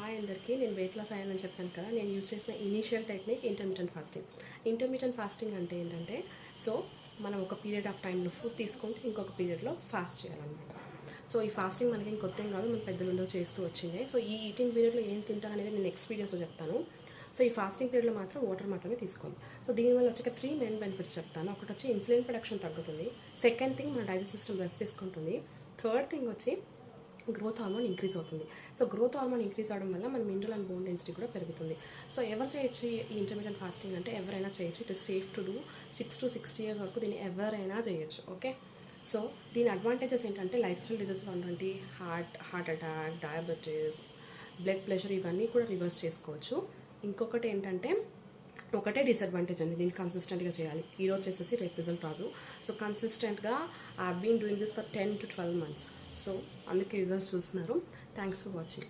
Hi అందరికీ, నేను weight loss అయ్యానని చెప్పాను కదా. నేను యూజ్ చేసిన initial technique intermediate fasting. Intermediate fasting అంటే ఏంటంటే, సో మనం ఒక పీరియడ్ ఆఫ్ టైంలో ఫుడ్ తీసుకుంటే ఇంకొక పీరియడ్లో ఫాస్ట్ చేయాలన్నమాట. సో ఈ ఫాస్టింగ్ మనకి కొత్త ఏం కాదు, మన పెద్దలందరూ చేస్తూ వచ్చింది. సో ఈ ఈటింగ్ పీరియడ్లో ఏం తింటాను అనేది నేను ఎక్స్పీరియన్స్లో చెప్తాను. సో ఈ ఫాస్టింగ్ పీరియడ్లో మాత్రం వాటర్ మాత్రమే తీసుకోవాలి. సో దీనివల్ల వచ్చాక 3 మెయిన్ బెనిఫిట్స్ చెప్తాను. ఒకటి వచ్చి ఇన్సులిన్ ప్రొడక్షన్ తగ్గుతుంది. సెకండ్ థింగ్, మన డైజెస్ట్ సిస్టమ్ రెస్ట్ తీసుకుంటుంది. థర్డ్ థింగ్ వచ్చి గ్రోత్ హార్మోన్ ఇంక్రీజ్ అవుతుంది. సో గ్రోత్ హార్మోన్ ఇంక్రీజ్ అవడం వల్ల మన మినరల్ అండ్ బోన్ డెన్సిటీ కూడా పెరుగుతుంది. సో ఎవరు చేయొచ్చు ఈ ఇంటర్మీడియట్ ఫాస్టింగ్ అంటే? ఎవరైనా చేయొచ్చు. It is safe to do. 6 to 60 years వరకు దీన్ని ఎవరైనా చేయొచ్చు. ఓకే, సో దీని అడ్వాంటేజెస్ ఏంటంటే లైఫ్ స్టైల్ డిజీజెస్ ఉన్నటువంటి heart attack, diabetes, blood pressure ఇవన్నీ కూడా రివర్స్ చేసుకోవచ్చు. ఇంకొకటి ఏంటంటే, ఒకటే డిసడ్వాంటేజ్ అండి, దీన్ని కన్సిస్టెంట్గా చేయాలి. ఈరోజు చేసేసి రేపు రిజల్ట్ రాదు. సో కన్సిస్టెంట్గా I been doing this for 10 to 12 months. So అందుకే రిజల్ట్స్ చూస్తున్నారు. Thanks for watching.